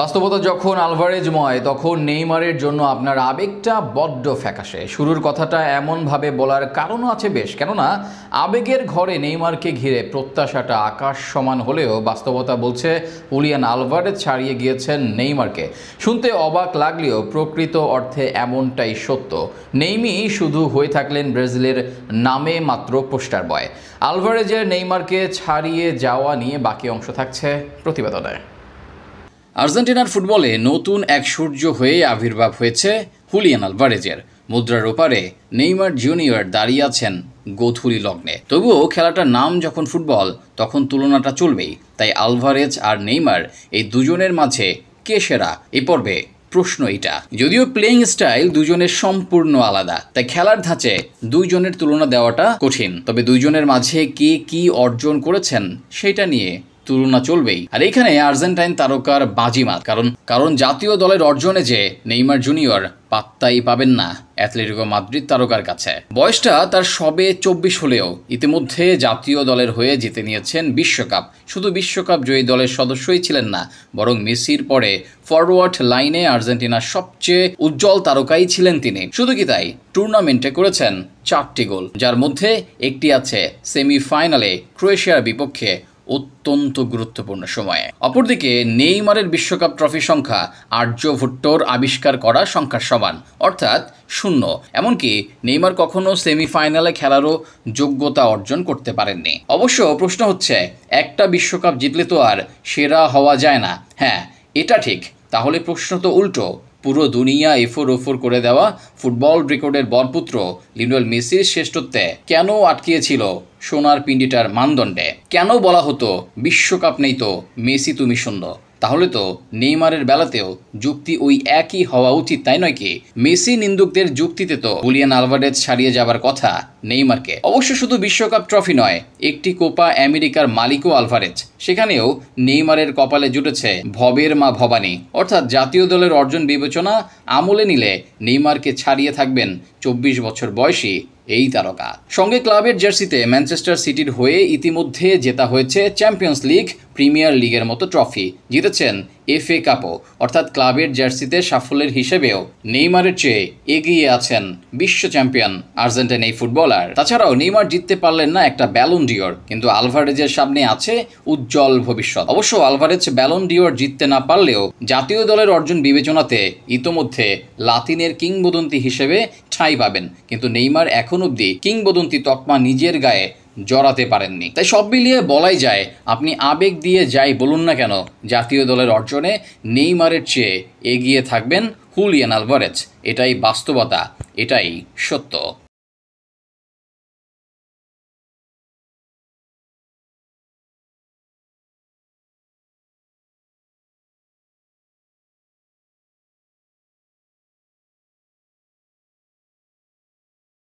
বাস্তবতা যখন আলভারেজময় তখন নেইমারের জন্য আপনার আবেগটা বড্ড ফ্যাকাশে। শুরুর কথাটা এমনভাবে বলার কারণও আছে বেশ, কেননা আবেগের ঘরে নেইমারকে ঘিরে প্রত্যাশাটা আকাশ সমান হলেও বাস্তবতা বলছে হুলিয়ান আলভারেজ ছাড়িয়ে গিয়েছেন নেইমারকে। শুনতে অবাক লাগলেও প্রকৃত অর্থে এমনটাই সত্য। নেইমি শুধু হয়ে থাকলেন ব্রাজিলের নামে মাত্র পোস্টার বয়। আলভারেজের নেইমারকে ছাড়িয়ে যাওয়া নিয়ে বাকি অংশ থাকছে প্রতিবেদনে। আর্জেন্টিনার ফুটবলে নতুন এক সূর্য হয়ে আবির্ভাব হয়েছে হুলিয়ান আলভারেজের। মুদ্রার ওপারে নেইমার জুনিয়র দাঁড়িয়ে আছেন গোধূলি লগ্নে। তবুও খেলাটার নাম যখন ফুটবল, তখন তুলনাটা চলবেই। তাই আলভারেজ আর নেইমার এই দুজনের মাঝে কে সেরা এ পর্বে প্রশ্ন এটা। যদিও প্লেইং স্টাইল দুজনের সম্পূর্ণ আলাদা, তাই খেলার ধাঁচে দুইজনের তুলনা দেওয়াটা কঠিন। তবে দুইজনের মাঝে কে কি অর্জন করেছেন সেটা নিয়ে তুলনা চলবেই। আর এখানে আর্জেন্টাইন তারকার বাজিমাত, কারণ জাতীয় দলের অর্জনে যে নেইমার জুনিয়র পাত্তাই পাবেন না অ্যাথলেটিকো মাদ্রিদ তারকার কাছে। বয়সটা তার সবে 24 হলেও ইতিমধ্যে জাতীয় দলের হয়ে জিতে নিয়েছেন বিশ্বকাপ। শুধু বিশ্বকাপ জয়ী দলের সদস্যই ছিলেন না, বরং মেসির পরে ফরওয়ার্ড লাইনে আর্জেন্টিনার সবচেয়ে উজ্জ্বল তারকাই ছিলেন তিনি। শুধু কি তাই, টুর্নামেন্টে করেছেন 4টি গোল, যার মধ্যে একটি আছে সেমিফাইনালে ক্রোয়েশিয়ার বিপক্ষে অত্যন্ত গুরুত্বপূর্ণ সময়ে। অপরদিকে নেইমারের বিশ্বকাপ ট্রফি সংখ্যা আর্য ভুট্টোর আবিষ্কার করা সংখ্যার সমান, অর্থাৎ 0। এমনকি নেইমার কখনো সেমিফাইনালে খেলারও যোগ্যতা অর্জন করতে পারেননি। অবশ্য প্রশ্ন হচ্ছে, একটা বিশ্বকাপ জিতলে তো আর সেরা হওয়া যায় না। হ্যাঁ, এটা ঠিক। তাহলে প্রশ্ন তো উল্টো। পুরো দুনিয়া এফোর ওফোর করে দেওয়া ফুটবল রেকর্ডের বরপুত্র লিওনেল মেসির শ্রেষ্ঠত্বে কেন আটকিয়েছিল সোনার পিণ্ডিটার মানদণ্ডে? কেন বলা হতো বিশ্বকাপ নেই তো মেসি তুমি শূন্য? তাহলে তো নেইমারের বেলাতেও যুক্তি ওই একই হওয়া উচিত, তাই নয় কি? মেসি নিন্দুকদের যুক্তিতে তো হুলিয়ান আলভারেজ ছাড়িয়ে যাবার কথা নেইমারকে। অবশ্য শুধু বিশ্বকাপ ট্রফি নয়, একটি কোপা আমেরিকার মালিকও আলভারেজ। সেখানেও নেইমারের কপালে জুটেছে ভবের মা ভবানী। অর্থাৎ জাতীয় দলের অর্জন বিবেচনা আমলে নিলে নেইমারকে ছাড়িয়ে থাকবেন 24 বছর বয়সী এই তারকা। সঙ্গে ক্লাবের জার্সিতে ম্যানচেস্টার সিটির হয়ে ইতিমধ্যে জেতা হয়েছে চ্যাম্পিয়ন্স লিগ, প্রিমিয়ার লিগের মতো ট্রফি। জিতেছেন FA কাপও। অর্থাৎ ক্লাবের জার্সিতে সাফল্যের হিসেবেও নেইমারের চেয়ে এগিয়ে আছেন বিশ্ব চ্যাম্পিয়ন আর্জেন্টাইন এই ফুটবলার। তাছাড়াও নেইমার জিততে পারলেন না একটা ব্যালন ডিওর, কিন্তু আলভারেজের সামনে আছে উজ্জ্বল ভবিষ্যৎ। অবশ্য আলভারেজ ব্যালন ডিওর জিততে না পারলেও জাতীয় দলের অর্জন বিবেচনাতে ইতোমধ্যে লাতিনের কিংবদন্তি হিসেবে ঠাঁই পাবেন। কিন্তু নেইমার এখন অবধি কিংবদন্তি তকমা নিজের গায়ে জড়াতে পারেননি। তাই সব মিলিয়ে বলাই যায়, আপনি আবেগ দিয়ে যাই বলুন না কেন, জাতীয় দলের অর্জনে নেইমারের চেয়ে এগিয়ে থাকবেন হুলিয়ান আলভারেজ। এটাই বাস্তবতা, এটাই সত্য।